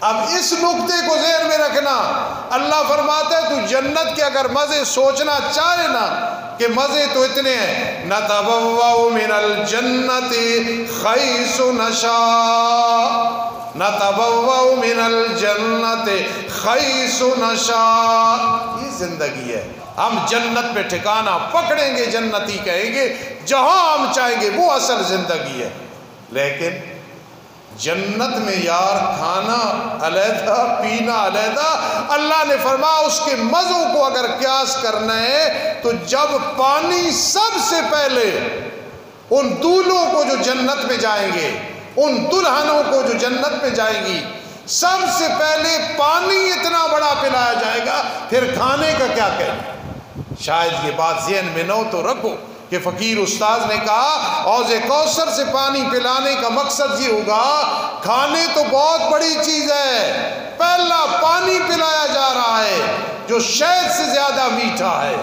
اب اس نقطے کو ذہن میں رکھنا، اللہ فرماتا ہے تو جنت کے اگر مزے سوچنا چاہے نا کہ مزے تو اتنے ہیں، نَتَبَوَّأُ مِنَ الْجَنَّةِ حَيْثُ نَشَاءُ، نَتَبَوَّأُ مِنَ الْجَنَّةِ حَيْثُ نَشَاءُ، یہ زندگی ہے۔ ہم جنت میں ٹھکانہ پکڑیں گے، جنتی کہیں گے، جہاں ہم چاہیں گے، وہ اصل زندگی ہے۔ لیکن جنت میں یار کھانا علیحدہ، پینا علیحدہ، اللہ نے فرمایا اس کے مزوں کو اگر قیاس کرنا ہے تو جب پانی سب سے پہلے ان دولوں کو جو جنت میں جائیں گے، ان دلہنوں کو جو جنت میں جائیں گی، سب سے پہلے پانی اتنا بڑا پلایا جائے گا، پھر کھانے کا کیا کہنا؟ شاید یہ بات ذہن میں نہ ہو تو رکھو کہ فقیر استاذ نے کہا حوض کوثر سے پانی پلانے کا مقصد یہ ہوگا، کھانے تو بہت بڑی چیز ہے، پہلا پانی پلایا جا رہا ہے جو شہد سے زیادہ میٹھا ہے،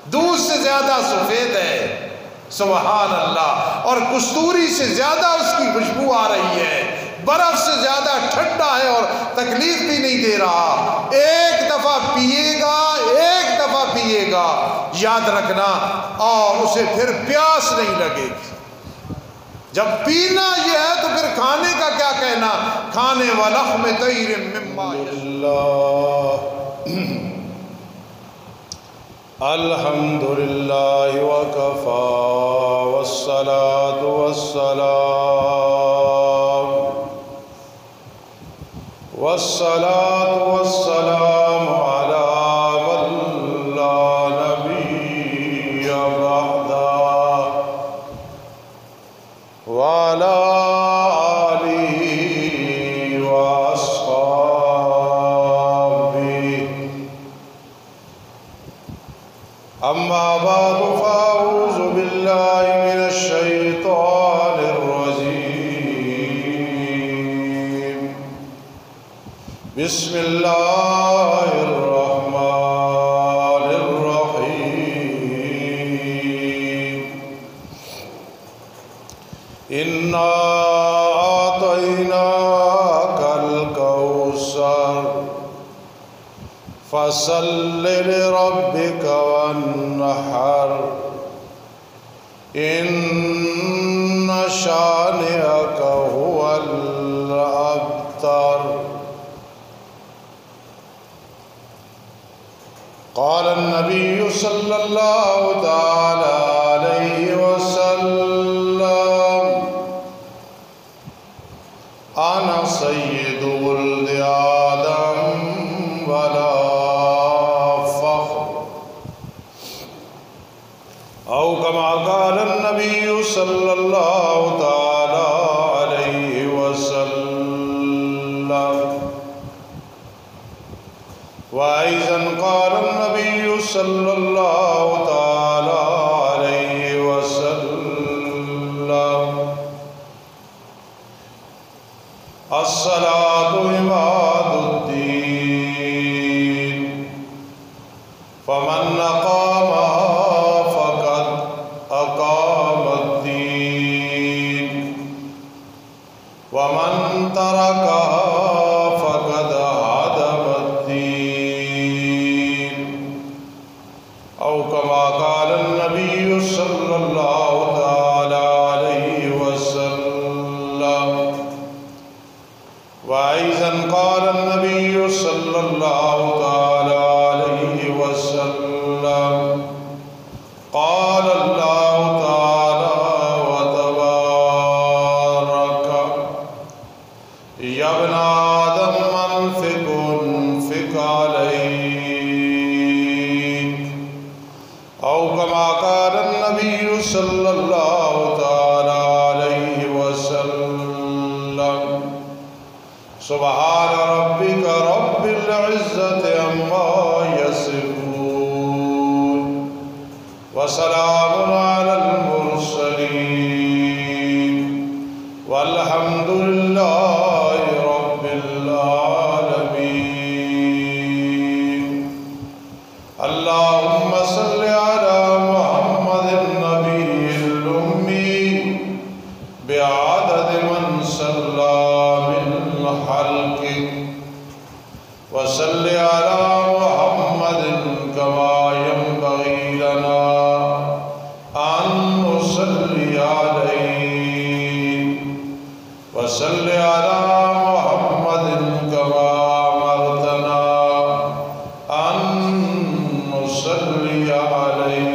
دودھ سے زیادہ سفید ہے، سبحان اللہ، اور کستوری سے زیادہ اس کی خوشبو آ رہی ہے، برف سے زیادہ ٹھنڈا ہے اور تکلیف بھی نہیں دے رہا۔ ایک دفعہ پیے گا، ایک دفعہ پیے گا، یاد رکھنا، اور اسے پھر پیاس نہیں لگے گی۔ جب پینا یہ ہے تو پھر کھانے کا کیا کہنا؟ کھانے وَلَحْمِ طَيْرٍ مِّمَّا يَشْتَهُونَ۔ الحمدللہ وکفی والصلاة والسلام علی من لا نبی بعدہ وعلی آلہ واصحابہ۔ اما بعد فاعوذ باللہ من الشیطان الرجیم، بسم اللہ الرحمن الرحیم۔ انا اعطیناک الکوثر فصل لربک وانحر ان شانئک هو الابتر۔ قال النبي صلى الله تعالى عليه وسلم أنا سيد ولد آدم ولا فخر، أو كما قال النبي صلى الله تعالى عليه وسلم۔ وأيضا قال النبي صلى الله تعالى عليه وسلم: الصلاة عماد الدين، فمن أقامها فقد أقام الدين، ومن تركها فقد هدم الدين، أو كما قال النبي صلى الله تعالى عليه وسلم۔ وأيضا قال النبي صلى الله تعالى عليه وسلم: قال الله تعالى وتبارك: يا ابن آدم أنفق عليك، أو كما قال النبي صلى الله تعالى عليه وسلم۔ سبحان ربك رب العزة عما يصفون، وسلام على المرسلين، والحمد لله رب العالمين۔ اللهم صل على محمد النبي الأمي بعدد من صلى من خلقك وصل علی محمد کما ینبغی لنا ان نصلی علیہ وصل علی محمد کما امرتنا ان نصلی علیہ۔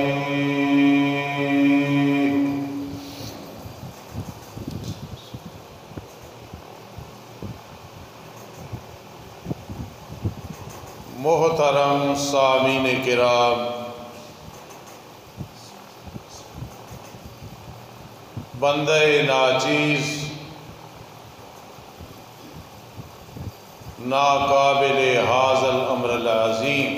محترم سامعین کرام، بندہ ناچیز ناقابل ھذا الامر العظیم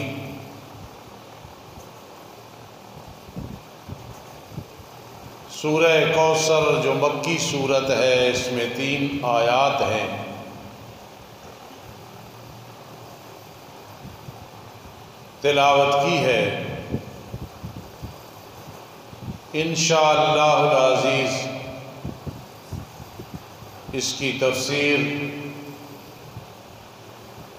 سورہ کوثر جو مکی سورت ہے، اس میں 3 آیات ہیں۔ تلاوت کی ہے، انشاءاللہ العزیز اس کی تفسیر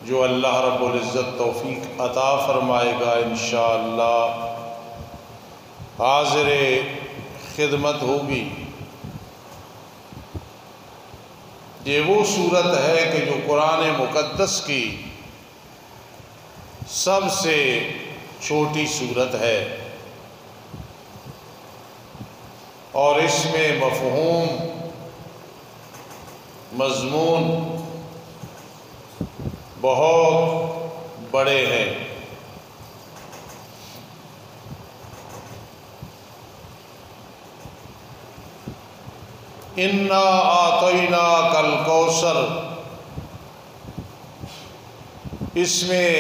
جو اللہ رب العزت توفیق عطا فرمائے گا انشاءاللہ حاضر خدمت ہوگی۔ یہ وہ صورت ہے کہ جو قرآن مقدس کی سب سے چھوٹی صورت ہے، اور اس میں مفہوم مضمون بہت بڑے ہیں۔ اِنَّا أَعْطَيْنَاكَ الْكَوْثَرَ، اس میں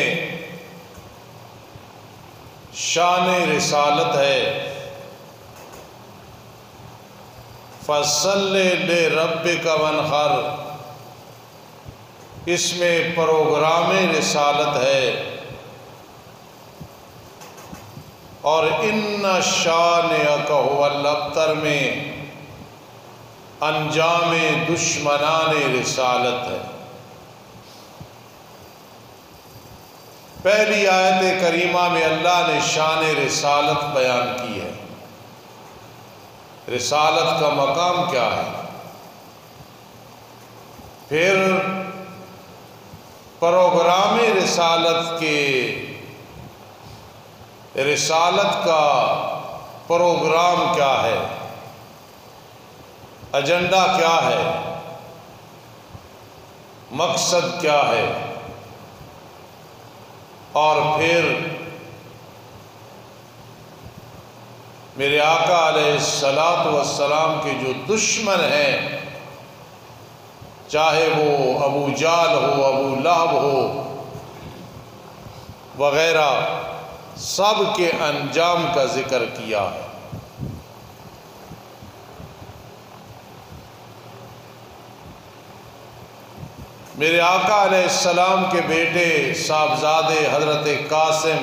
شان رسالت ہے۔ فَصَلِّ لِرَبِّكَ وَانْحَرْ، اس میں پروگرام رسالت ہے۔ اور اِنَّ شَانِئَكَ هُوَ الْأَبْتَرُ میں انجام دشمنان رسالت ہے۔ پہلی آیت کریمہ میں اللہ نے شان رسالت بیان کی ہے۔ رسالت کا مقام کیا ہے؟ پھر پروگرام رسالت کا پروگرام کیا ہے، ایجنڈا کیا ہے، مقصد کیا ہے، اور پھر میرے آقا علیہ السلام کے جو دشمن ہیں، چاہے وہ ابو جہل ہو، ابو لہب ہو وغیرہ، سب کے انجام کا ذکر کیا ہے۔ میرے آقا علیہ السلام کے بیٹے صاحبزادے حضرت قاسم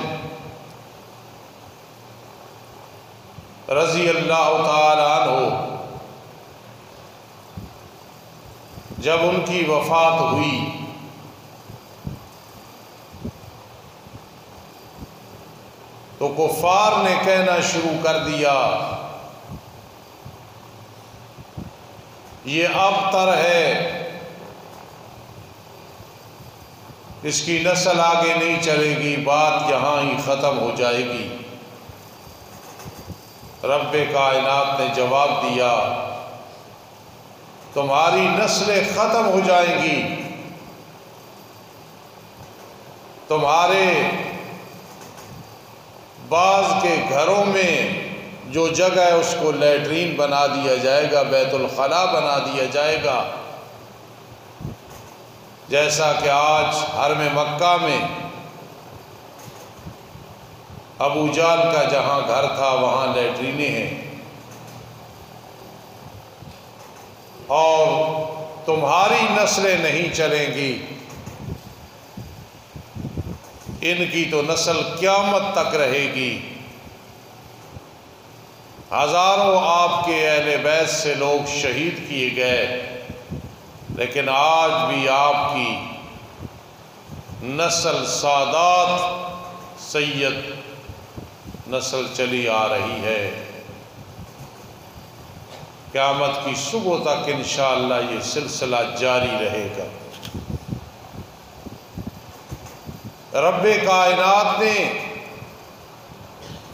رضی اللہ تعالی عنہ، جب ان کی وفات ہوئی تو کفار نے کہنا شروع کر دیا یہ ابتر ہے، اس کی نسل آگے نہیں چلے گی، بات یہاں ہی ختم ہو جائے گی۔ رب کائنات نے جواب دیا تمہاری نسلیں ختم ہو جائیں گی، تمہارے بعض کے گھروں میں جو جگہ ہے اس کو لیٹرین بنا دیا جائے گا، بیت الخلاء بنا دیا جائے گا، جیسا کہ آج حرم مکہ میں ابو جہل کا جہاں گھر تھا وہاں لیٹرینیں ہیں، اور تمہاری نسلیں نہیں چلیں گی، ان کی تو نسل قیامت تک رہے گی۔ ہزاروں آپ کے اہل بیت سے لوگ شہید کیے گئے، لیکن آج بھی آپ کی نسل سادات سید نسل چلی آ رہی ہے، قیامت کی صبح تک انشاءاللہ یہ سلسلہ جاری رہے گا۔ رب کائنات نے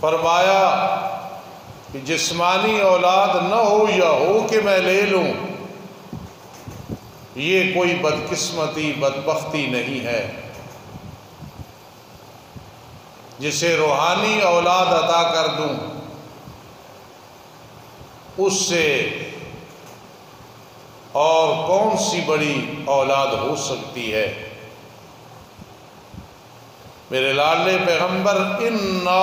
فرمایا کہ جسمانی اولاد نہ ہو یا ہو کہ میں لے لوں، یہ کوئی بدقسمتی بدبختی نہیں ہے۔ جسے روحانی اولاد عطا کر دوں اس سے اور کون سی بڑی اولاد ہو سکتی ہے۔ میرے لاڈلے پیغمبر انا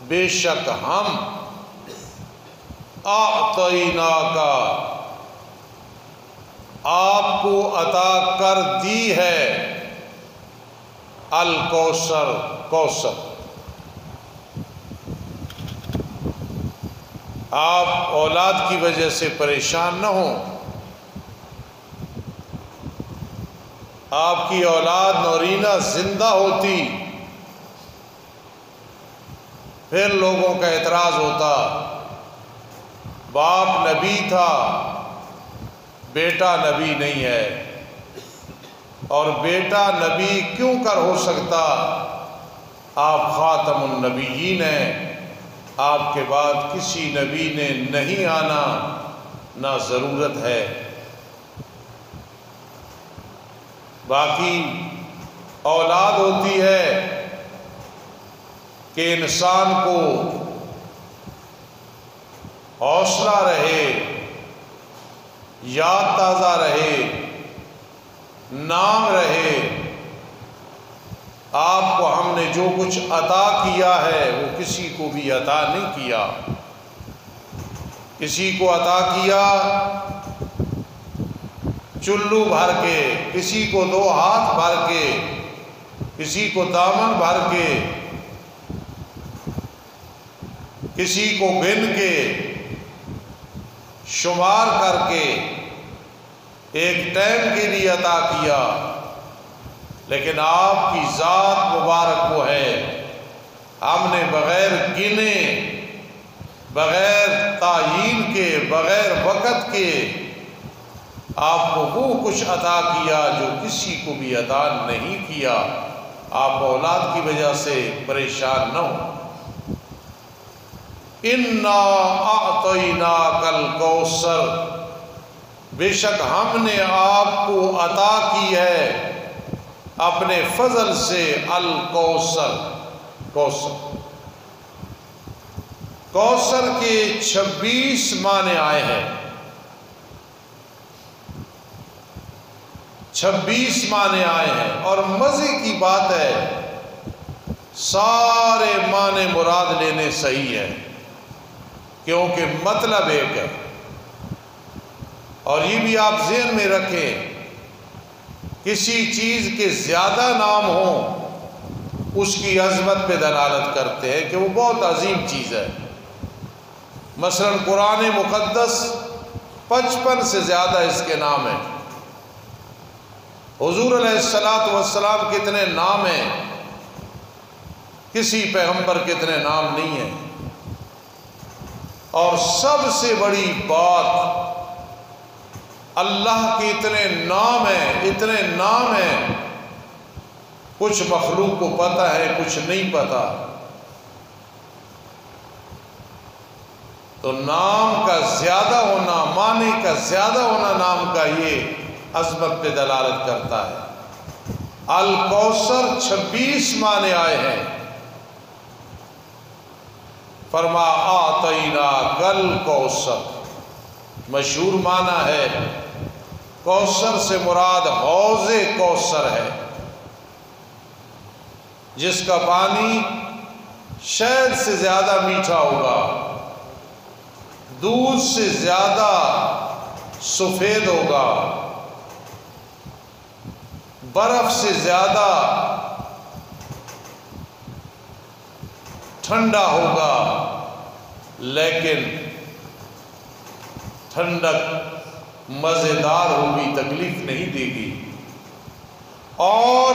بے شک ہم اعطینا کا آپ کو عطا کر دی ہے الکوثر کوثر۔ آپ اولاد کی وجہ سے پریشان نہ ہوں، آپ کی اولاد نورینہ زندہ ہوتی پھر لوگوں کا اعتراض ہوتا، باپ نبی تھا بیٹا نبی نہیں ہے، اور بیٹا نبی کیوں کر ہو سکتا؟ آپ خاتم النبیین ہیں، آپ کے بعد کسی نبی نے نہیں آنا، نہ ضرورت ہے۔ باقی اولاد ہوتی ہے کہ انسان کو حوصلہ رہے، یاد تازہ رہے، نام رہے۔ آپ کو ہم نے جو کچھ عطا کیا ہے وہ کسی کو بھی عطا نہیں کیا۔ کسی کو عطا کیا چلو بھر کے، کسی کو 2 ہاتھ بھر کے، کسی کو دامن بھر کے، کسی کو گن کے شمار کر کے ایک ٹائم کے لیے عطا کیا، لیکن آپ کی ذات مبارک وہ ہے ہم نے بغیر گنے، بغیر تعیین کے، بغیر وقت کے آپ کو وہ کچھ عطا کیا جو کسی کو بھی عطا نہیں کیا۔ آپ اولاد کی وجہ سے پریشان نہ ہو۔ انا اعطیناک الکوثر، بے شک ہم نے آپ کو عطا کی ہے اپنے فضل سے الکوثر۔ کوثر، کوثر کے 26 معنی آئے ہیں، 26 معنی آئے ہیں، اور مزے کی بات ہے سارے معنی مراد لینے صحیح ہے، کیونکہ مطلب ایک ہے۔ اور یہ بھی آپ ذہن میں رکھیں، کسی چیز کے زیادہ نام ہوں اس کی عظمت پہ دلالت کرتے ہیں کہ وہ بہت عظیم چیز ہے۔ مثلا قرآن مقدس 55 سے زیادہ اس کے نام ہیں۔ حضور علیہ السلام کتنے نام ہیں، کسی پیغمبر کتنے نام نہیں ہیں۔ اور سب سے بڑی بات، اللہ کے اتنے نام ہیں، اتنے نام ہیں، کچھ مخلوق کو پتہ ہے کچھ نہیں پتہ۔ تو نام کا زیادہ ہونا، معنی کا زیادہ ہونا نام کا یہ عظمت پہ دلالت کرتا ہے۔ الکوثر 26 معنی آئے ہیں۔ فرما اعطیناک الکوثر، مشہور معنی ہے کوثر سے مراد حوض کوثر ہے، جس کا پانی شہد سے زیادہ میٹھا ہوگا، دودھ سے زیادہ سفید ہوگا، برف سے زیادہ ٹھنڈا ہوگا، لیکن ٹھنڈک مزیدار ہوگی، تکلیف نہیں دے گی۔ اور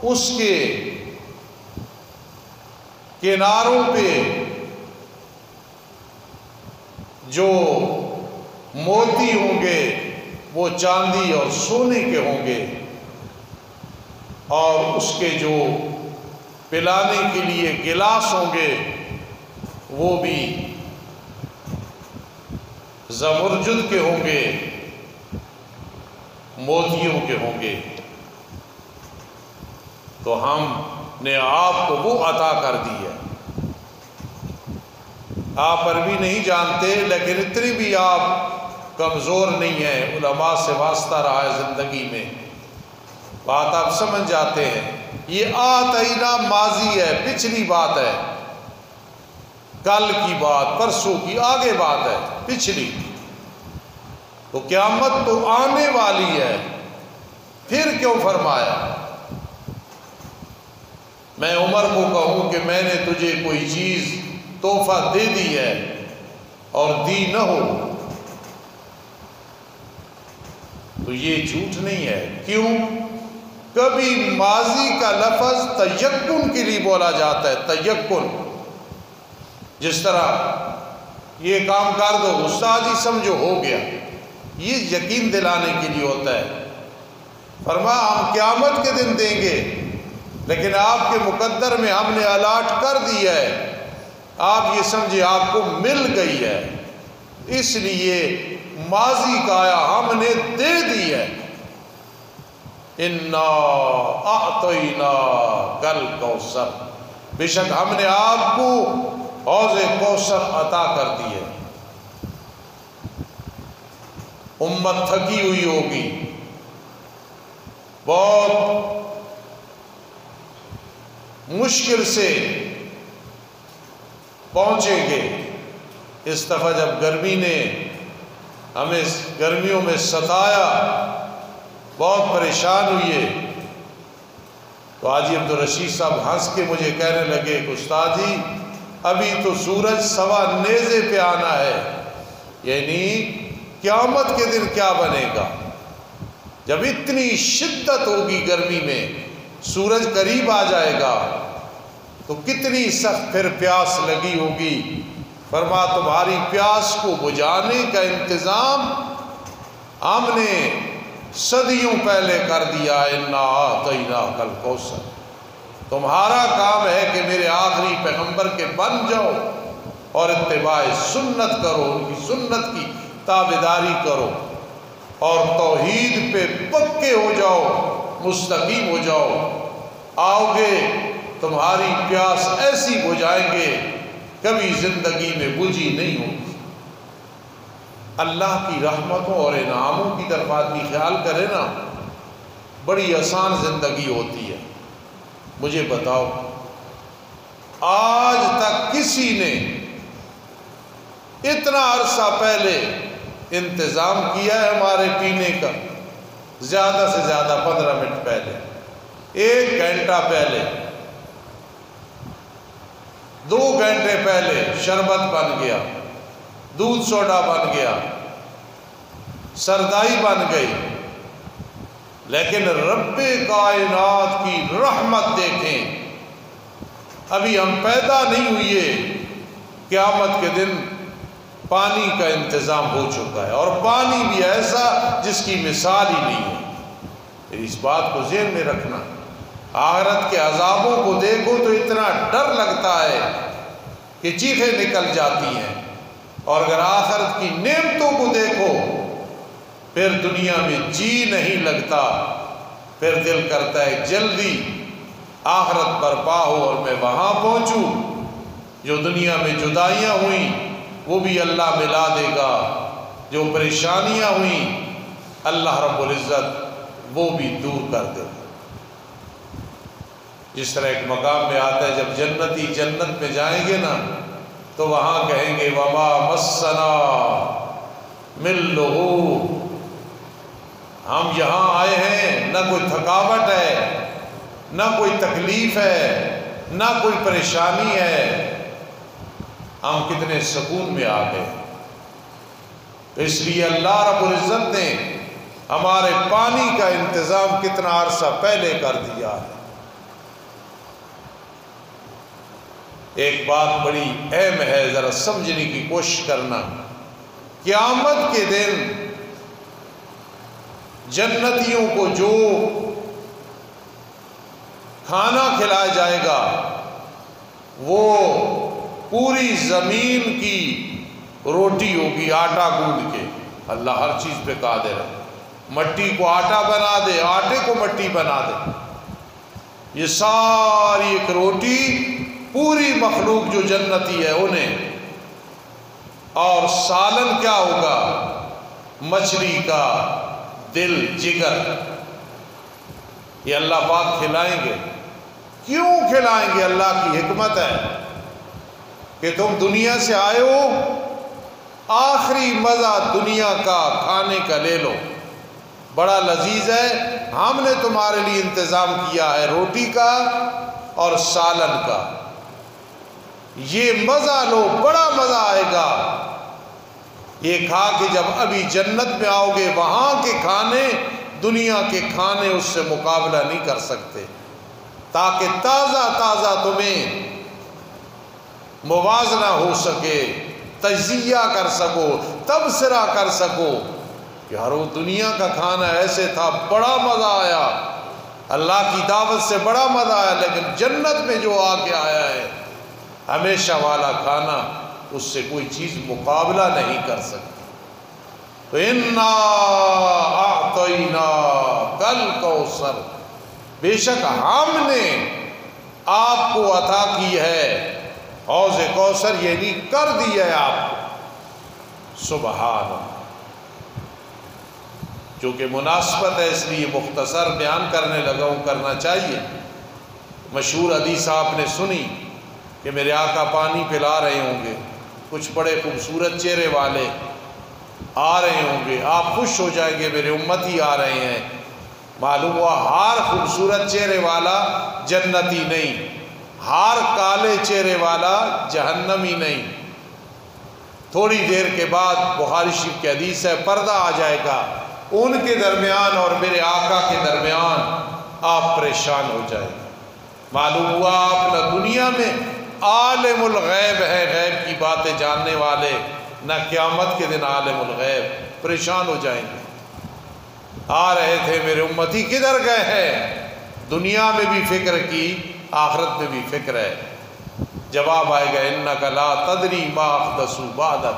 اس کے کناروں پہ جو موتی ہوں گے وہ چاندی اور سونے کے ہوں گے، اور اس کے جو پلانے کے لیے گلاس ہوں گے وہ بھی زمرجد کے ہوں گے، موتیوں کے ہوں گے۔ تو ہم نے آپ کو وہ عطا کر دی ہے۔ آپ عربی نہیں جانتے، لیکن اتنی بھی آپ کمزور نہیں ہیں، علماء سے واسطہ رہا ہے زندگی میں، بات آپ سمجھ جاتے ہیں۔ یہ آتینا ماضی ہے، پچھلی بات ہے، کل کی بات، پرسوں کی، آگے بات ہے، پچھلی۔ تو قیامت تو آنے والی ہے، پھر کیوں فرمایا؟ میں عمر کو کہوں کہ میں نے تجھے کوئی چیز تحفہ دے دی ہے اور دی نہ ہو، تو یہ جھوٹ نہیں ہے۔ کیوں؟ کبھی ماضی کا لفظ تیقن کے لیے بولا جاتا ہے، تیقن، جس طرح یہ کام کر دو، استاد ہی سمجھو ہو گیا، یہ یقین دلانے کے لیے ہوتا ہے۔ فرمایا ہم قیامت کے دن دیں گے، لیکن آپ کے مقدر میں ہم نے الاٹ کر دیا ہے، آپ یہ سمجھے آپ کو مل گئی ہے، اس لیے ماضی کا آیا ہم نے دے دی ہے۔ انا اعطینا کل کوثر، بے شک ہم نے آپ کو حوض کوثر عطا کر دی ہے۔ امت تھکی ہوئی ہوگی، بہت مشکل سے پہنچیں گے۔ اس دفعہ جب گرمی نے ہمیں گرمیوں میں ستایا، بہت پریشان ہوئے، تو حاجی عبدالرشید صاحب ہنس کے مجھے کہنے لگے کہ استاد جی ابھی تو سورج سوا نیزے پہ آنا ہے، یعنی قیامت کے دن کیا بنے گا جب اتنی شدت ہوگی گرمی میں، سورج قریب آ جائے گا تو کتنی سخت پھر پیاس لگی ہوگی۔ فرما تمہاری پیاس کو بجھانے کا انتظام ہم نے صدیوں پہلے کر دیا ہے۔ انا اعطیناک الکوثر، تمہارا کام ہے کہ میرے آخری پیغمبر کے بن جاؤ اور اتباع سنت کرو، ان کی سنت کی تابعداری کرو اور توحید پہ پکے ہو جاؤ، مستقیم ہو جاؤ۔ آؤ گے تمہاری پیاس ایسی بجھائیں گے کبھی زندگی میں بجھی نہیں ہوگی۔ اللہ کی رحمتوں اور انعاموں کی طرف آدمی خیال کرے نا، بڑی آسان زندگی ہوتی ہے۔ مجھے بتاؤ آج تک کسی نے اتنا عرصہ پہلے انتظام کیا ہے ہمارے پینے کا؟ زیادہ سے زیادہ 15 منٹ پہلے، 1 گھنٹہ پہلے، 2 گھنٹے پہلے شربت بن گیا، دودھ سوڈا بن گیا، سردائی بن گئی۔ لیکن رب کائنات کی رحمت دیکھیں، ابھی ہم پیدا نہیں ہوئے، قیامت کے دن پانی کا انتظام ہو چکا ہے، اور پانی بھی ایسا جس کی مثال ہی نہیں ہے۔ پھر اس بات کو ذہن میں رکھنا، آخرت کے عذابوں کو دیکھو تو اتنا ڈر لگتا ہے کہ چیخیں نکل جاتی ہیں، اور اگر آخرت کی نعمتوں کو دیکھو پھر دنیا میں جی نہیں لگتا، پھر دل کرتا ہے جلدی آخرت برپا ہو اور میں وہاں پہنچوں۔ جو دنیا میں جدائیاں ہوئیں وہ بھی اللہ ملا دے گا، جو پریشانیاں ہوئیں اللہ رب العزت وہ بھی دور کر دے گا۔ جس طرح ایک مقام میں آتا ہے جب جنتی جنت میں جائیں گے نا تو وہاں کہیں گے وما مسنا من لغوب، ہم یہاں آئے ہیں نہ کوئی تھکاوٹ ہے، نہ کوئی تکلیف ہے، نہ کوئی پریشانی ہے، ہم کتنے سکون میں آ گئے۔ تو اس لیے اللہ رب العزت نے ہمارے پانی کا انتظام کتنا عرصہ پہلے کر دیا ہے۔ ایک بات بڑی اہم ہے، ذرا سمجھنے کی کوشش کرنا۔ قیامت کے دن جنتیوں کو جو کھانا کھلایا جائے گا وہ پوری زمین کی روٹی ہوگی، آٹا گوندھ کے۔ اللہ ہر چیز پہ قادر ہے، مٹی کو آٹا بنا دے، آٹے کو مٹی بنا دے۔ یہ ساری ایک روٹی پوری مخلوق جو جنتی ہے انہیں، اور سالن کیا ہوگا؟ مچھلی کا دل، جگر، یہ اللہ پاک کھلائیں گے۔ کیوں کھلائیں گے؟ اللہ کی حکمت ہے کہ تم دنیا سے آئے ہو، آخری مزہ دنیا کا کھانے کا لے لو، بڑا لذیذ ہے، ہم نے تمہارے لیے انتظام کیا ہے روٹی کا اور سالن کا، یہ مزہ لو، بڑا مزہ آئے گا۔ یہ کھا کے جب ابھی جنت میں آؤ گے، وہاں کے کھانے دنیا کے کھانے اس سے مقابلہ نہیں کر سکتے، تاکہ تازہ تازہ تمہیں موازنہ ہو سکے، تجزیہ کر سکو، تبصرہ کر سکو کہ ہر وہ دنیا کا کھانا ایسے تھا، بڑا مزہ آیا، اللہ کی دعوت سے بڑا مزہ آیا، لیکن جنت میں جو آ کے آیا ہے ہمیشہ والا کھانا، اس سے کوئی چیز مقابلہ نہیں کر سکتی۔ تو اِنَّا أَعْطَيْنَاكَ الْكَوْثَرَ، بے شک ہم نے آپ کو عطا کی ہے حوض کوثر، یعنی کر دیا ہے آپ کو۔ سبحان اللہ۔ چونکہ مناسبت ہے اس لیے مختصر بیان کرنے لگا ہوں، کرنا چاہیے۔ مشہور حدیث آپ نے سنی کہ میرے آقا پانی پلا رہے ہوں گے، کچھ بڑے خوبصورت چہرے والے آ رہے ہوں گے، آپ خوش ہو جائیں گے میرے امتی آ رہے ہیں۔ معلوم ہوا ہر خوبصورت چہرے والا جنتی نہیں، ہر کالے چہرے والا جہنمی نہیں۔ تھوڑی دیر کے بعد بخاری شریف کی حدیث ہے، پردہ آ جائے گا ان کے درمیان اور میرے آقا کے درمیان، آپ پریشان ہو جائیں گے۔ معلوم ہوا آپ نہ دنیا میں عالم الغیب ہے، غیب کی باتیں جاننے والے، نہ قیامت کے دن عالم الغیب، پریشان ہو جائیں گے۔ آ رہے تھے میرے امتی کدھر گئے ہیں؟ دنیا میں بھی فکر کی، آخرت میں بھی فکر ہے۔ جواب آئے گا اِنَّكَ لَا تَدْرِي مَا أَحْدَثُوا بَعْدَكَ،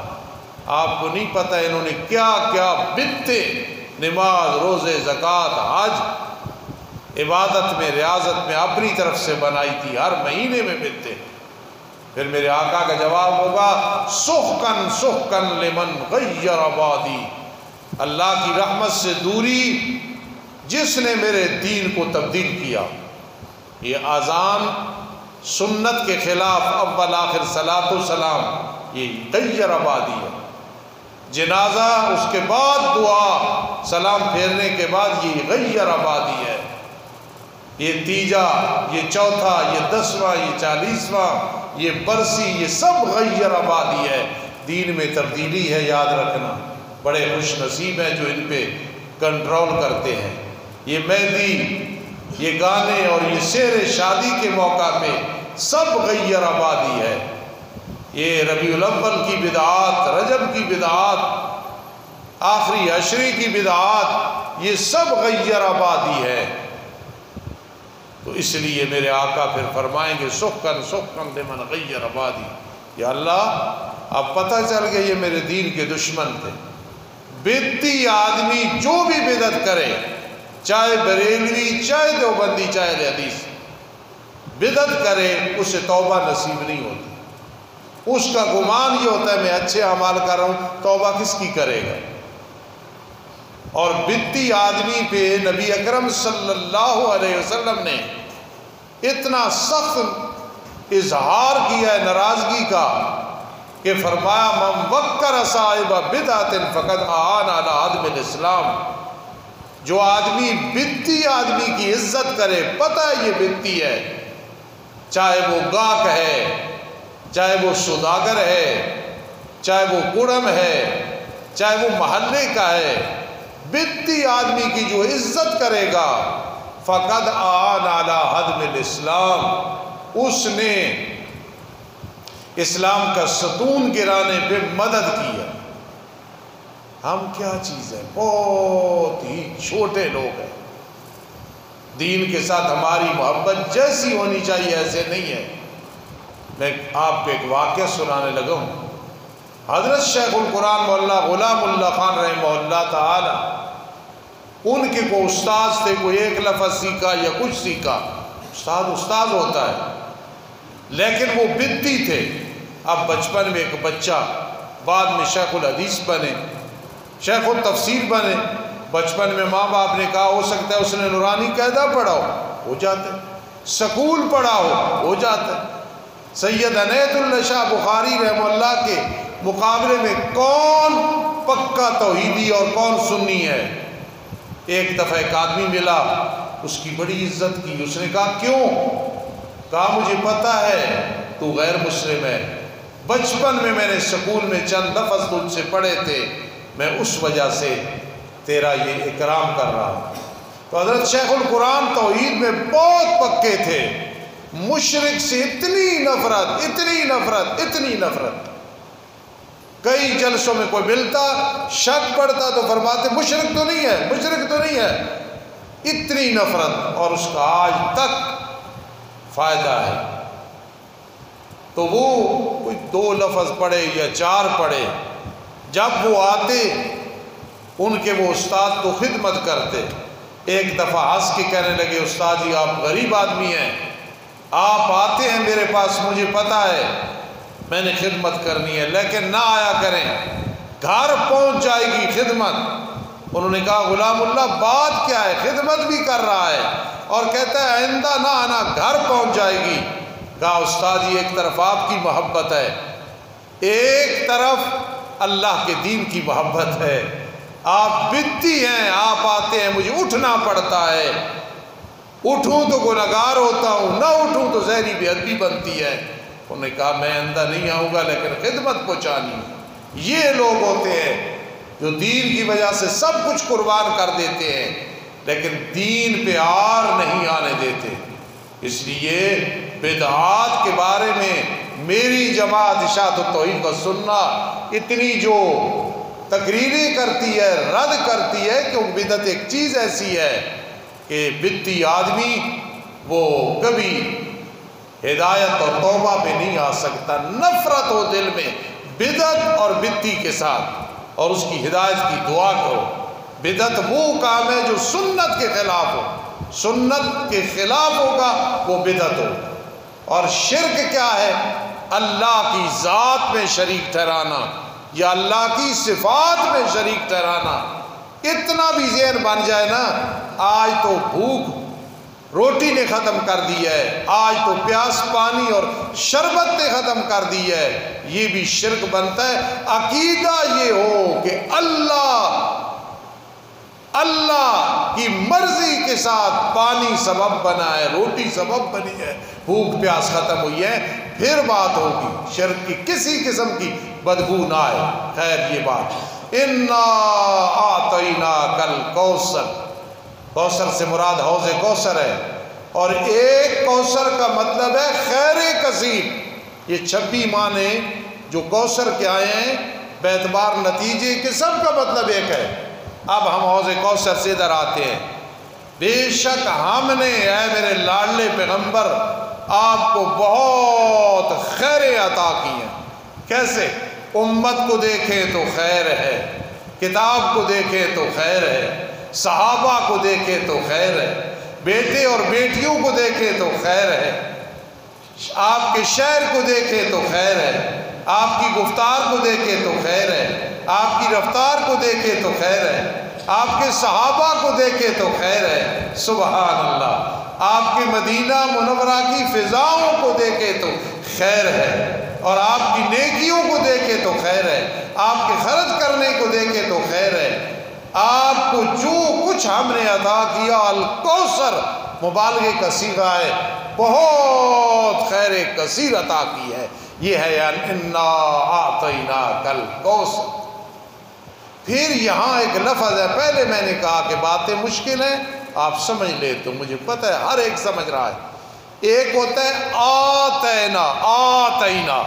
آپ کو نہیں پتہ انہوں نے کیا کیا بدعتیں، نماز، روزے، زکوٰۃ، حج، عبادت میں، ریاضت میں اپنی طرف سے بنائی تھی، ہر مہینے میں بدعتیں۔ پھر میرے آقا کا جواب ہوگا سُحْقًا سُحْقًا لِمَنْ غَيَّرَ بَعْدِي، اللہ کی رحمت سے دوری جس نے میرے دین کو تبدیل کیا۔ یہ اذان سنت کے خلاف، اول آخر صلاۃ و سلام، یہ غیر آبادی ہے۔ جنازہ اس کے بعد دعا، سلام پھیرنے کے بعد، یہ غیر آبادی ہے۔ یہ تیجا، یہ چوتھا، یہ 10واں، یہ 40واں، یہ برسی، یہ سب غیر آبادی ہے۔ دین میں تبدیلی ہے، یاد رکھنا۔ بڑے خوش نصیب ہیں جو ان پہ کنٹرول کرتے ہیں۔ یہ مہندی، یہ گانے اور یہ سیر شادی کے موقع پہ سب غیر آبادی ہے۔ یہ ربیع الاول کی بدعات، رجب کی بدعات، آخری عشرے کی بدعات، یہ سب غیر آبادی ہے۔ تو اس لیے میرے آقا پھر فرمائیں گے سُحْقًا سُحْقًا لمن غیر آبادی، یا اللہ اب پتہ چل گیا یہ میرے دین کے دشمن تھے۔ بدعتی آدمی جو بھی بدعت کرے، چاہے بریلوی، چاہے دیوبندی، چاہے حدیث، بدعت کرے، اسے توبہ نصیب نہیں ہوتی۔ اس کا گمان یہ ہوتا ہے میں اچھے اعمال کر رہا ہوں، توبہ کس کی کرے گا؟ اور بدعتی آدمی پہ نبی اکرم صلی اللہ علیہ وسلم نے اتنا سخت اظہار کیا ہے ناراضگی کا کہ فرمایا من وقر صاحب بدعۃ فقد اعان علی عدم الاسلام، جو آدمی بدعتی آدمی کی عزت کرے، پتہ ہے یہ بدعتی ہے، چاہے وہ گاہک ہے، چاہے وہ سوداگر ہے، چاہے وہ کڑم ہے، چاہے وہ محلے کا ہے، بدتی آدمی کی جو عزت کرے گا فقد آن علی ہدم الاسلام، اس نے اسلام کا ستون گرانے پہ مدد کی ہے۔ ہم کیا چیز ہے، بہت ہی چھوٹے لوگ ہیں، دین کے ساتھ ہماری محبت جیسی ہونی چاہیے ایسے نہیں ہے۔ میں آپ کو ایک واقعہ سنانے لگا ہوں۔ حضرت شیخ القرآن مولانا غلام اللہ خان رحمہ اللہ تعالی، ان کے کو استاذ تھے، کوئی ایک لفظ سیکھا یا کچھ سیکھا، استاد ہوتا ہے، لیکن وہ بدتی تھے۔ اب بچپن میں ایک بچہ، بعد میں شیخ الحدیث بنے، شیخ التفسیر بنے۔ بچپن میں ماں باپ نے کہا ہو سکتا ہے اس نے نورانی قاعدہ پڑھا ہو جاتا ہے، سکول پڑھا ہو جاتا ہے۔ سید عنایت اللہ شاہ بخاری رحمہ اللہ کے مقابلے میں کون پکا توحیدی اور کون سنی ہے؟ ایک دفعہ ایک آدمی ملا، اس کی بڑی عزت کی، اس نے کہا کیوں؟ کہا مجھے پتا ہے تو غیر مسلم ہے، بچپن میں نے سکول میں چند لفظ تجھ سے پڑھے تھے، میں اس وجہ سے تیرا یہ اکرام کر رہا ہوں۔ تو حضرت شیخ القرآن توحید میں بہت پکے تھے، مشرک سے اتنی نفرت، کئی جلسوں میں کوئی ملتا شک پڑتا تو فرماتے مشرک تو نہیں ہے، اتنی نفرت، اور اس کا آج تک فائدہ ہے۔ تو وہ کوئی 2 لفظ پڑھے یا 4 پڑھے، جب وہ آتے ان کے وہ استاد کو خدمت کرتے۔ ایک دفعہ ہنس کے کہنے لگے استاد جی آپ غریب آدمی ہیں، آپ آتے ہیں میرے پاس، مجھے پتا ہے میں نے خدمت کرنی ہے، لیکن نہ آیا کریں، گھر پہنچ جائے گی خدمت۔ انہوں نے کہا غلام اللہ بات کیا ہے، خدمت بھی کر رہا ہے اور کہتا ہے آئندہ نہ آنا، گھر پہنچ جائے گی۔ کہا استاد جی ایک طرف آپ کی محبت ہے، ایک طرف اللہ کے دین کی محبت ہے، آپ بدتی ہیں، آپ آتے ہیں مجھے اٹھنا پڑتا ہے، اٹھوں تو گنہگار ہوتا ہوں، نہ اٹھوں تو زہری بے ادبی بنتی ہے۔ انہوں نے کہا میں آئندہ نہیں آؤں گا، لیکن خدمت پہنچانی۔ یہ لوگ ہوتے ہیں جو دین کی وجہ سے سب کچھ قربان کر دیتے ہیں، لیکن دین پہ آر نہیں آنے دیتے۔ اس لیے بدعات کے بارے میں میری جماعت اشاعت التوحید و سنہ اتنی جو تقریریں کرتی ہے، رد کرتی ہے، کہ بدعت ایک چیز ایسی ہے کہ بدتی آدمی وہ کبھی ہدایت اور توبہ پہ نہیں آ سکتا۔ نفرت ہو دل میں بدعت اور بدتی کے ساتھ، اور اس کی ہدایت کی دعا کرو۔ بدعت وہ کام ہے جو سنت کے خلاف ہو، سنت کے خلاف ہوگا وہ بدعت ہو۔ اور شرک کیا ہے؟ اللہ کی ذات میں شریک ٹھہرانا یا اللہ کی صفات میں شریک ٹھہرانا۔ اتنا بھی ذہن بن جائے نا، آج تو بھوک روٹی نے ختم کر دی ہے، آج تو پیاس پانی اور شربت نے ختم کر دی ہے، یہ بھی شرک بنتا ہے۔ عقیدہ یہ ہو کہ اللہ کی مرضی کے ساتھ پانی سبب بنا ہے، روٹی سبب بنی ہے، بھوک پیاس ختم ہوئی ہے، پھر بات ہوگی شرک کی کسی قسم کی بدبو نہ آئے۔ خیر یہ بات، انا اعطیناک الکوثر، کوثر سے مراد حوض کوثر ہے، اور ایک کوثر کا مطلب ہے خیر کثیر۔ یہ 26 معنی جو کوثر کے آئے ہیں باعتبار نتیجے کے سب کا مطلب ایک ہے۔ اب ہم حوض کوثر سے ادھر آتے ہیں۔ بے شک ہم نے اے میرے لاڈلے پیغمبر آپ کو بہت خیریں عطا کی ہیں۔ کیسے؟ امت کو دیکھیں تو خیر ہے، کتاب کو دیکھیں تو خیر ہے، صحابہ کو دیکھیں تو خیر ہے، بیٹے اور بیٹیوں کو دیکھیں تو خیر ہے، آپ کے شہر کو دیکھیں تو خیر ہے، آپ کی گفتار کو دیکھیں تو خیر ہے، آپ کی رفتار کو دیکھیں تو خیر ہے، آپ کے صحابہ کو دیکھیں تو خیر ہے۔ سبحان اللہ، آپ کے مدینہ منورہ کی فضاؤں کو دیکھیں تو خیر ہے، اور آپ کی نیکیوں کو دیکھیں تو خیر ہے، آپ کے خرچ کرنے کو دیکھیں تو خیر ہے۔ آپ کو جو کچھ ہم نے عطا کیا، الکوثر مبالغے کا صیغہ ہے، بہت خیر کثیر عطا کی ہے۔ یہ ہے انا اعطیناک الکوثر۔ پھر یہاں ایک لفظ ہے، پہلے میں نے کہا کہ باتیں مشکل ہیں، آپ سمجھ لے تو مجھے پتہ ہے ہر ایک سمجھ رہا ہے۔ ایک ہوتا ہے آتینا، آتینا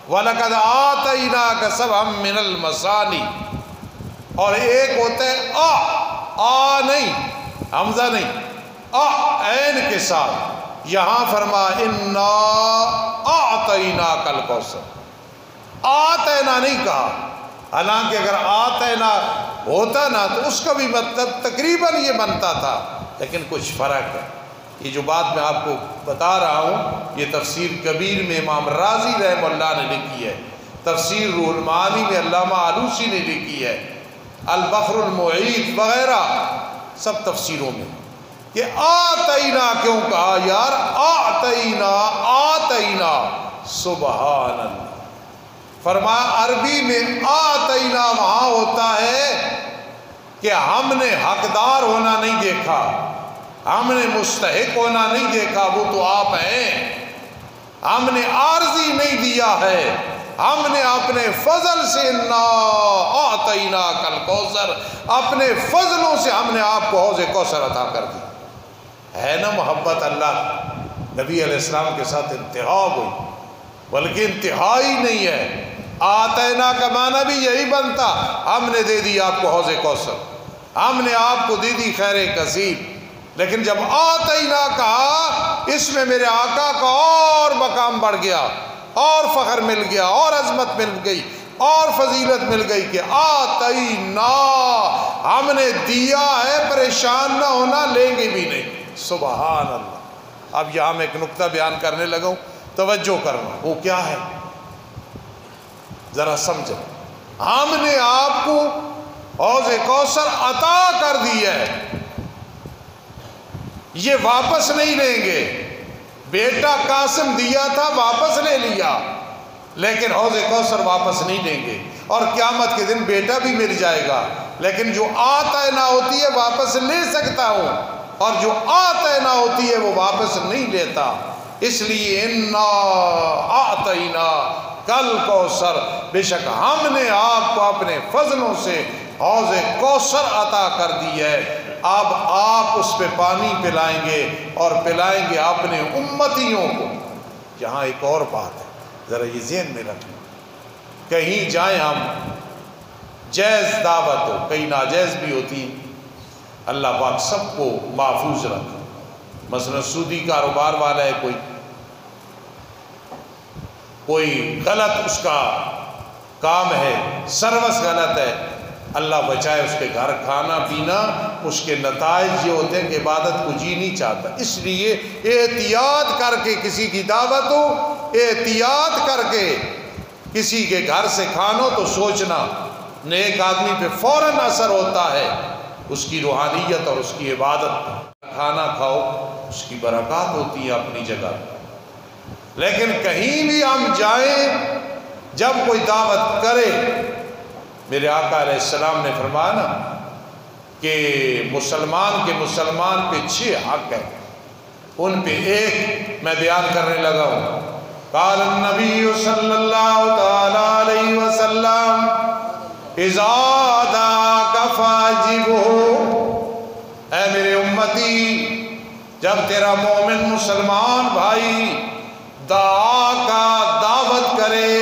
وَلَقَدْ آتَيْنَاكَ سَبْعًا مِّنَ الْمَثَانِي، اور ایک ہوتا ہے آ نہیں، حمزہ نہیں، عین کے ساتھ۔ یہاں فرما اِنَّا أَعْطَيْنَاكَ الْكَوْثَرَ، آتینا نہیں کہا، حالانکہ اگر آتینا ہوتا نا تو اس کا بھی مطلب تقریباً یہ بنتا تھا، لیکن کچھ فرق ہے۔ یہ جو بات میں آپ کو بتا رہا ہوں، یہ تفسیر کبیر میں امام رازی رحمہ اللہ نے لکھی ہے، تفسیر روح المعانی میں علامہ آلوسی نے لکھی ہے، البحر المحیط وغیرہ سب تفسیروں میں، کہ آتینا کیوں کہا یار، آتینا آتینا، سبحان اللہ۔ فرمایا عربی میں آتینا وہاں ہوتا ہے کہ ہم نے حقدار ہونا نہیں دیکھا، ہم نے مستحق ہونا نہیں دیکھا، وہ تو آپ ہیں، ہم نے عارضی نہیں دیا ہے، ہم نے اپنے فضل سے اِنَّا أَعْطَيْنَاكَ الْكَوْثَرَ، اپنے فضلوں سے ہم نے آپ کو حوض کوثر عطا کر دی۔ ہے نا محبت اللہ، نبی علیہ السلام کے ساتھ انتہا ہوئی، بلکہ انتہائی نہیں ہے۔ آتینا کا معنی بھی یہی بنتا، ہم نے دے دی آپ کو حوض کوثر، ہم نے آپ کو دے دی خیر کثیر۔ لیکن جب آتینا کہا، اس میں میرے آقا کا اور مقام بڑھ گیا، اور فخر مل گیا، اور عظمت مل گئی، اور فضیلت مل گئی کہ آتینا، ہم نے دیا ہے، پریشان نہ ہونا، لیں گے بھی نہیں۔ سبحان اللہ۔ اب یہاں میں ایک نقطہ بیان کرنے لگا ہوں، توجہ کرنا، وہ کیا ہے ذرا سمجھیں۔ ہم نے آپ کو حوض کوثر عطا کر دی ہے، یہ واپس نہیں لیں گے۔ بیٹا قاسم دیا تھا، واپس لے لیا، لیکن حوض کوثر واپس نہیں لیں گے، اور قیامت کے دن بیٹا بھی مل جائے گا، لیکن جو آتینا ہوتی ہے واپس لے سکتا ہوں، اور جو آتینا ہوتی ہے وہ واپس نہیں لیتا۔ اس لیے اِنَّا أَعْطَيْنَاكَ الْكَوْثَرَ، بے شک ہم نے آپ کو اپنے فضلوں سے حوض کوثر عطا کر دی ہے، اب آپ اس پہ پانی پلائیں گے، اور پلائیں گے اپنے امتیوں کو۔ یہاں ایک اور بات ہے، ذرا یہ ذہن میں رکھیں، کہیں جائیں ہم، جائز دعوت ہو، کہیں ناجائز بھی ہوتی، اللہ پاک سب کو محفوظ رکھے۔ مثلا سودی کاروبار والا ہے، کوئی غلط اس کا کام ہے، سروس غلط ہے، اللہ بچائے، اس کے گھر کھانا پینا، اس کے نتائج یہ ہوتے ہیں کہ عبادت کو جی نہیں چاہتا۔ اس لیے احتیاط کر کے کسی کی دعوت ہو، احتیاط کر کے کسی کے گھر سے کھانو تو سوچنا، نیک آدمی پہ فوراً اثر ہوتا ہے، اس کی روحانیت اور اس کی عبادت۔ کھانا کھاؤ، اس کی برکات ہوتی ہے اپنی جگہ، لیکن کہیں بھی ہم جائیں، جب کوئی دعوت کرے، میرے آقا علیہ السلام نے فرمایا نا کہ مسلمان کے مسلمان پہ 6 حق ہیں، ان پہ ایک میں بیان کرنے لگا ہوں۔ قال النبی صلی اللہ تعالی علیہ وسلم اذا دعاک فاجبہ، اے میرے امتی، جب تیرا مومن مسلمان بھائی دعا کا دعوت کرے،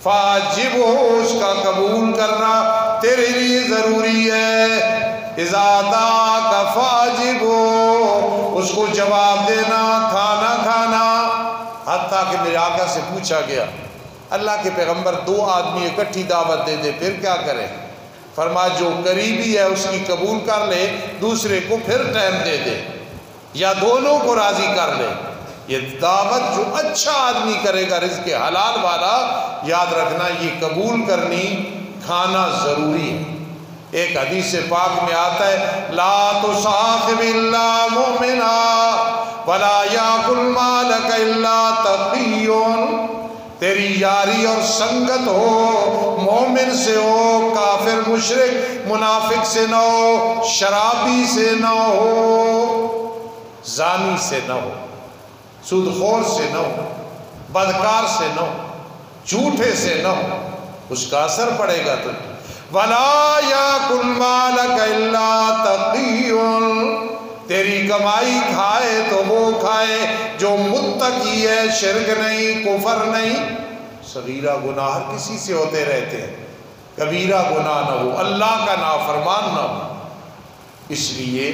فاجبہ، اس کا قبول کرنا تیرے لیے ضروری ہے۔ اذا دعاک فاجبہ، اس کو جواب دینا، کھانا کھانا۔ حتیٰ کہ میرے آقا سے پوچھا گیا، اللہ کے پیغمبر 2 آدمی اکٹھی دعوت دے دے پھر کیا کرے؟ فرمایا جو قریبی ہے اس کی قبول کر لے، دوسرے کو پھر ٹائم دے دے، یا دونوں کو راضی کر لے۔ یہ دعوت جو اچھا آدمی کرے گا رزق حلال والا، یاد رکھنا یہ قبول کرنی، کھانا ضروری ہے۔ ایک حدیث پاک میں آتا ہے لا تصاحب الا مؤمنا ولا یاکل مالک الا تقی، تیری یاری اور سنگت ہو مومن سے ہو، کافر مشرک منافق سے نہ ہو، شرابی سے نہ ہو، زانی سے نہ ہو، سود خور سے نہ ہو، بدکار سے نہ ہو، جھوٹے سے نہ ہو، اس کا اثر پڑے گا تو۔ وَلَا يَأْكُلْ مَالَكَ إِلَّا تَقِيٌّ، تیری کمائی کھائے تو وہ کھائے جو متقی ہے، شرک نہیں، کفر نہیں۔ صغیرہ گناہ ہر کسی سے ہوتے رہتے ہیں، کبیرہ گناہ نہ ہو، اللہ کا نافرمان نہ ہو۔ اس لیے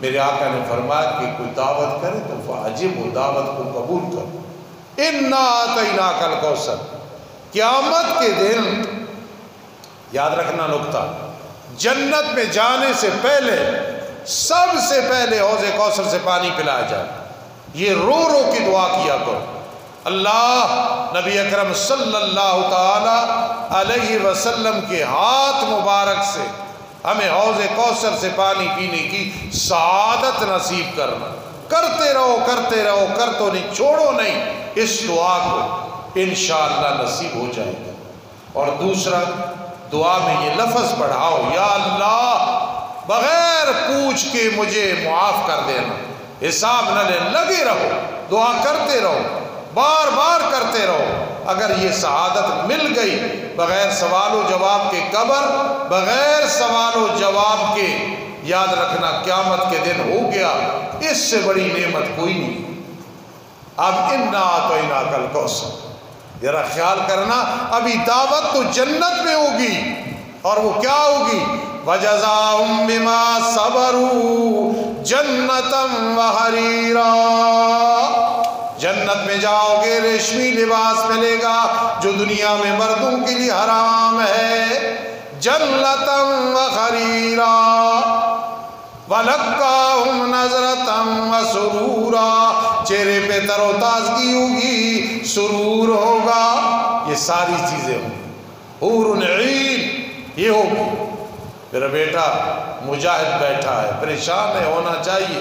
میرے آقا نے فرمایا کہ کوئی دعوت کرے تو فاجب ہو، دعوت کو قبول کرو۔ اِنَّا أَعْطَيْنَاكَ الْكَوْثَرَ، قیامت کے دن یاد رکھنا نکتہ، جنت میں جانے سے پہلے سب سے پہلے حوض کوثر سے پانی پلایا جائے، یہ رو رو کی دعا کیا کرو، اللہ نبی اکرم صلی اللہ تعالی علیہ وسلم کے ہاتھ مبارک سے ہمیں حوض کوثر سے پانی پینے کی سعادت نصیب کرنا۔ کرتے رہو کرتے رہو، کر تو نہیں، چھوڑو نہیں، اس دعا کو انشاءاللہ نصیب ہو جائے گا۔ اور دوسرا، دعا میں یہ لفظ پڑھاؤ، یا اللہ بغیر پوچھ کے مجھے معاف کر دینا، حساب نہ لے، لگے رہو، دعا کرتے رہو، بار بار کرتے رہو۔ اگر یہ سعادت مل گئی بغیر سوال و جواب کے قبر، بغیر سوال و جواب کے، یاد رکھنا قیامت کے دن ہو گیا، اس سے بڑی نعمت کوئی نہیں۔ اب اِنَّا أَعْطَيْنَاكَ الْكَوْثَرَ، ذرا خیال کرنا، ابھی دعوت تو جنت میں ہوگی، اور وہ کیا ہوگی؟ وَجَزَاهُمْ بِمَا صَبَرُوا جَنَّةً وَحَرِيرًا، جنت میں جاؤ گے ریشمی لباس ملے گا جو دنیا میں مردوں کے لیے حرام ہے، جَنَّةً وَحَرِيرًا، وَلَقَّاهُمْ نَظْرَةً وَسُرُورًا، چہرے پہ تر و تازگی ہوگی، سرور ہوگا، یہ ساری چیزیں ہوں گی، حور عین یہ ہوگی۔ میرا بیٹا مجاہد بیٹھا ہے، پریشان ہے، ہونا چاہیے،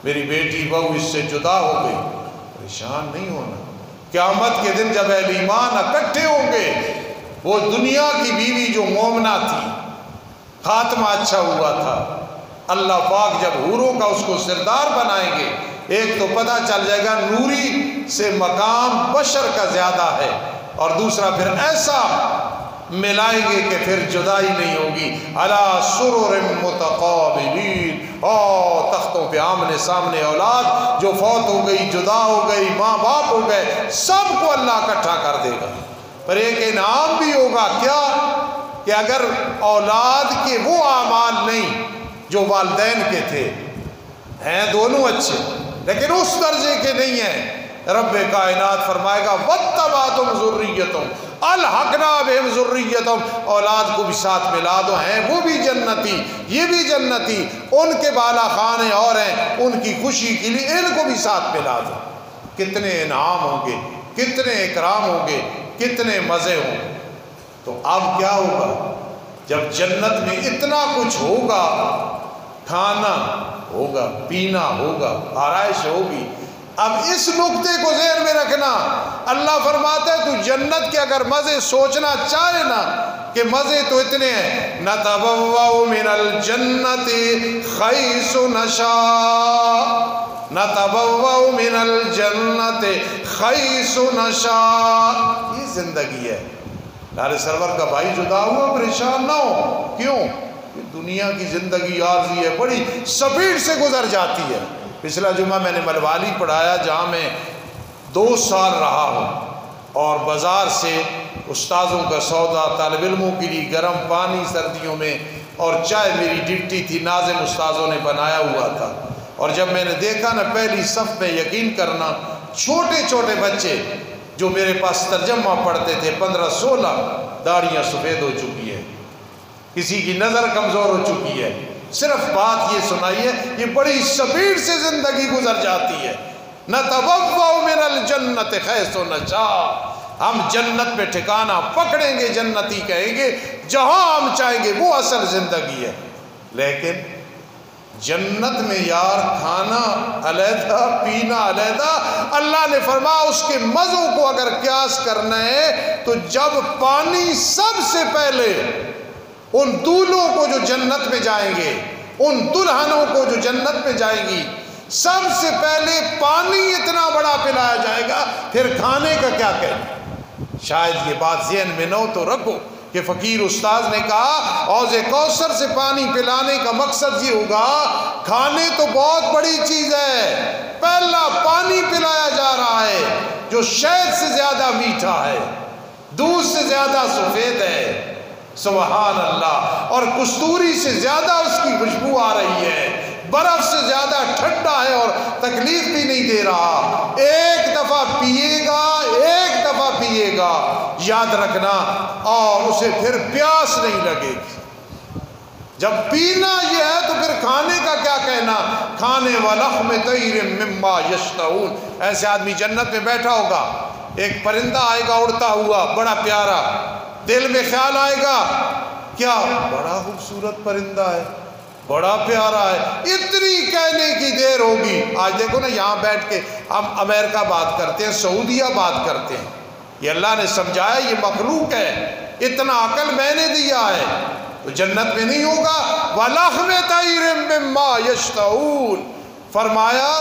میری بیٹی بہو اس سے جدا ہو گئی، پریشان نہیں ہونا۔ قیامت کے دن جب اہل ایمان اکٹھے ہوں گے، وہ دنیا کی بیوی جو مومنہ تھی، خاتمہ اچھا ہوا تھا، اللہ پاک جب حوروں کا اس کو سردار بنائیں گے، ایک تو پتہ چل جائے گا نوری سے مقام بشر کا زیادہ ہے، اور دوسرا پھر ایسا ملائیں گے کہ پھر جدائی نہیں ہوگی۔ علی سرر متقابلین، اور تختوں پہ آمنے سامنے، اولاد جو فوت ہو گئی، جدا ہو گئی، ماں باپ ہو گئے، سب کو اللہ اکٹھا کر دے گا۔ پر ایک انعام بھی ہوگا، کیا؟ کہ اگر اولاد کے وہ اعمال نہیں جو والدین کے تھے، ہیں دونوں اچھے لیکن اس درجے کے نہیں ہیں، رب کائنات فرمائے گا وَاتَّبَعْتُمْ ذُرِّيَّتُمْ الحقنا بہم ذریتہم، اولاد کو بھی ساتھ ملا دو، ہیں وہ بھی جنتی، یہ بھی جنتی، ان کے بالا خانے اور ہیں، ان کی خوشی کے لیے ان کو بھی ساتھ ملا دو۔ کتنے انعام ہوں گے، کتنے اکرام ہوں گے، کتنے مزے ہوں گے۔ تو اب کیا ہوگا جب جنت میں اتنا کچھ ہوگا، کھانا ہوگا، پینا ہوگا، آرائش ہوگی۔ اب اس نقطے کو ذہن میں رکھنا، اللہ فرماتا ہے تو جنت کے اگر مزے سوچنا چاہے نا کہ مزے تو اتنے ہیں، نَتَبَوَّأُ مِنَ الْجَنَّةِ حَيْثُ نَشَاءُ، نَتَبَوَّأُ مِنَ الْجَنَّةِ حَيْثُ نَشَاءُ، یہ زندگی ہے۔ لال سرور کا بھائی جدا ہوا، پریشان نہ ہو، کیوں؟ دنیا کی زندگی عارضی ہے، بڑی سپیڈ سے گزر جاتی ہے۔ پچھلا جمعہ میں نے ملوالی پڑھایا جہاں میں 2 سال رہا ہوں، اور بازار سے استاذوں کا سودا، طالب علموں کے لیے گرم پانی سردیوں میں، اور چائے میری ڈپٹی تھی، ناظم استاذوں نے بنایا ہوا تھا۔ اور جب میں نے دیکھا نا پہلی صف میں، یقین کرنا چھوٹے چھوٹے بچے جو میرے پاس ترجمہ پڑھتے تھے، 15-16، داڑیاں سفید ہو چکی ہے، کسی کی نظر کمزور ہو چکی ہے، صرف بات یہ سنائیے، یہ بڑی سپیڈ سے زندگی گزر جاتی ہے۔ نَتَبَوَّأُ مِنَ الْجَنَّةِ حَيْثُ نَشَاءُ، ہم جنت میں ٹھکانہ پکڑیں گے، جنتی کہیں گے جہاں ہم چاہیں گے، وہ اصل زندگی ہے۔ لیکن جنت میں یار کھانا علیحدہ، پینا علیحدہ، اللہ نے فرمایا اس کے مزوں کو اگر قیاس کرنا ہے تو جب پانی سب سے پہلے ان دولوں کو جو جنت میں جائیں گے، ان دلہنوں کو جو جنت میں جائیں گی، سب سے پہلے پانی اتنا بڑا پلایا جائے گا، پھر کھانے کا کیا کہنا؟ شاید یہ بات ذہن میں نہ ہو تو رکھو، کہ فقیر استاذ نے کہا حوض کوثر سے پانی پلانے کا مقصد یہ ہوگا، کھانے تو بہت بڑی چیز ہے، پہلا پانی پلایا جا رہا ہے جو شہد سے زیادہ میٹھا ہے، دودھ سے زیادہ سفید ہے، سبحان اللہ، اور کستوری سے زیادہ اس کی خوشبو آ رہی ہے، برف سے زیادہ ٹھنڈا ہے اور تکلیف بھی نہیں دے رہا۔ ایک دفعہ پیے گا، ایک دفعہ پیے گا، یاد رکھنا، اور اسے پھر پیاس نہیں لگے گی۔ جب پینا یہ ہے تو پھر کھانے کا کیا کہنا؟ کھانے وَلَحْمِ طَيْرٍ مِّمَّا يَشْتَهُونَ۔ ایسے آدمی جنت میں بیٹھا ہوگا، ایک پرندہ آئے گا اڑتا ہوا بڑا پیارا، دل میں خیال آئے گا کیا بڑا خوبصورت پرندہ ہے، بڑا پیارا ہے، اتنی کہنے کی دیر ہوگی۔ آج دیکھو نا، یہاں بیٹھ کے ہم امریکہ بات کرتے ہیں، سعودیہ بات کرتے ہیں، یہ اللہ نے سمجھایا یہ مخلوق ہے، اتنا عقل میں نے دیا ہے، تو جنت میں نہیں ہوگا۔ وَلَحْمِ طَيْرٍ مِّمَّا يَشْتَهُونَ، فرمایا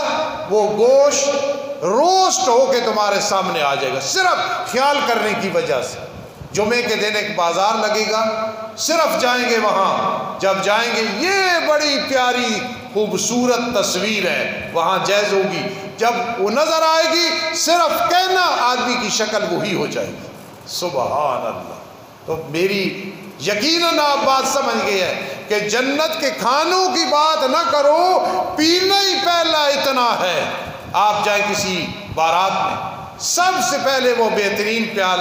وہ گوشت روسٹ ہو کے تمہارے سامنے آ جائے گا، صرف خیال کرنے کی وجہ سے۔ جمعے کے دن ایک بازار لگے گا، صرف جائیں گے وہاں، جب جائیں گے یہ بڑی پیاری خوبصورت تصویر ہے، وہاں جائز ہوگی، جب وہ نظر آئے گی صرف کہنا آدمی کی شکل وہی ہو جائے گی، سبحان اللہ۔ تو میری یقیناً آپ بات سمجھ گئے ہیں کہ جنت کے کھانوں کی بات نہ کرو، پینا ہی پہلا اتنا ہے۔ آپ جائیں کسی بارات میں، سب سے پہلے وہ بہترین پیال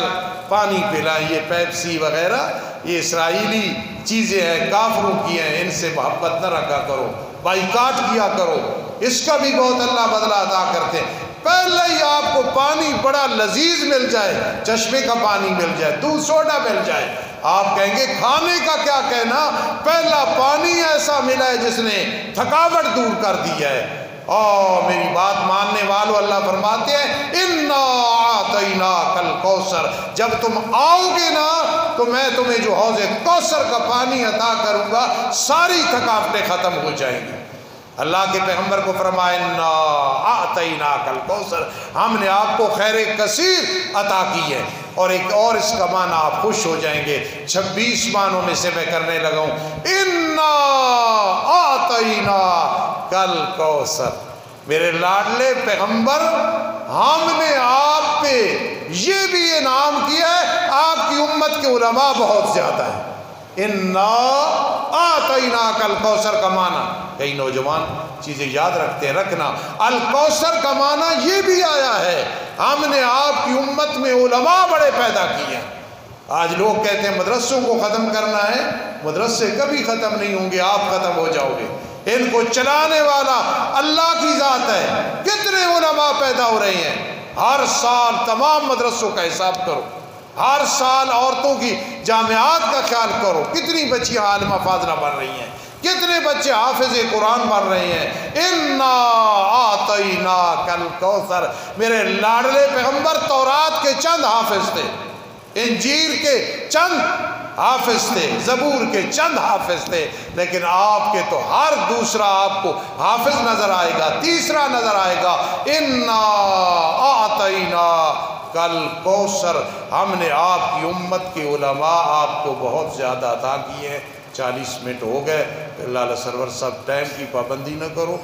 پانی پلائیں، یہ پیپسی وغیرہ یہ اسرائیلی چیزیں ہیں، کافروں کی ہیں، ان سے محبت نہ رکھا کرو، بائیکاٹ کیا کرو، اس کا بھی بہت اللہ بدلہ عطا کرتے ہیں۔ پہلے ہی آپ کو پانی بڑا لذیذ مل جائے، چشمے کا پانی مل جائے، دودھ سوڈا مل جائے، آپ کہیں گے کھانے کا کیا کہنا، پہلا پانی ایسا ملا ہے جس نے تھکاوٹ دور کر دی ہے۔ اور میری بات ماننے والوں، اللہ فرماتے ہیں اِنَّا أَعْطَيْنَاكَ الْكَوْثَرَ، جب تم آؤ گے نا تو میں تمہیں جو حوض کوثر کا پانی عطا کروں گا، ساری تھکاوٹیں ختم ہو جائیں گی۔ اللہ کے پیغمبر کو فرمایا اِنَّا أَعْطَيْنَاكَ الْكَوْثَرَ، ہم نے آپ کو خیر کثیر عطا کی ہے۔ اور ایک اور اس کا معنی آپ خوش ہو جائیں گے، 26 معنوں میں سے میں کرنے لگا ہوں، اِنَّا أَعْطَيْنَاكَ الْكَوْثَرَ، میرے لاڈلے پیغمبر ہم نے آپ پہ یہ بھی انعام کیا ہے، آپ کی امت کے علماء بہت زیادہ ہیں۔ اِنَّا أَعْطَيْنَاكَ الْكَوْثَرَ کا معنی، کئی نوجوان چیزیں یاد رکھتے ہیں، رکھنا، الکوثر کا معنی یہ بھی آیا ہے، ہم نے آپ کی امت میں علماء بڑے پیدا کیے ہیں۔ آج لوگ کہتے ہیں مدرسوں کو ختم کرنا ہے، مدرسے کبھی ختم نہیں ہوں گے، آپ ختم ہو جاؤ گے، ان کو چلانے والا اللہ کی ذات ہے۔ کتنے علماء پیدا ہو رہے ہیں، ہر سال تمام مدرسوں کا حساب کرو، ہر سال عورتوں کی جامعات کا خیال کرو، کتنی بچیاں عالمہ فاضلہ بن رہی ہیں، کتنے بچے حافظ قرآن بن رہے ہیں۔ اِنَّا أَعْطَيْنَاكَ الْكَوْثَرَ، میرے لاڈلے پیغمبر تورات کے چند حافظ تھے، انجیل کے چند حافظ تھے، زبور کے چند حافظ تھے، لیکن آپ کے تو ہر دوسرا آپ کو حافظ نظر آئے گا، تیسرا نظر آئے گا۔ اِنَّا أَعْطَيْنَاكَ الْكَوْثَرَ، ہم نے آپ کی امت کے علماء آپ کو بہت زیادہ عطا کیے ہیں۔ 40 منٹ ہو گئے، اللہ علیہ سرور صاحب ٹائم کی پابندی نہ کرو۔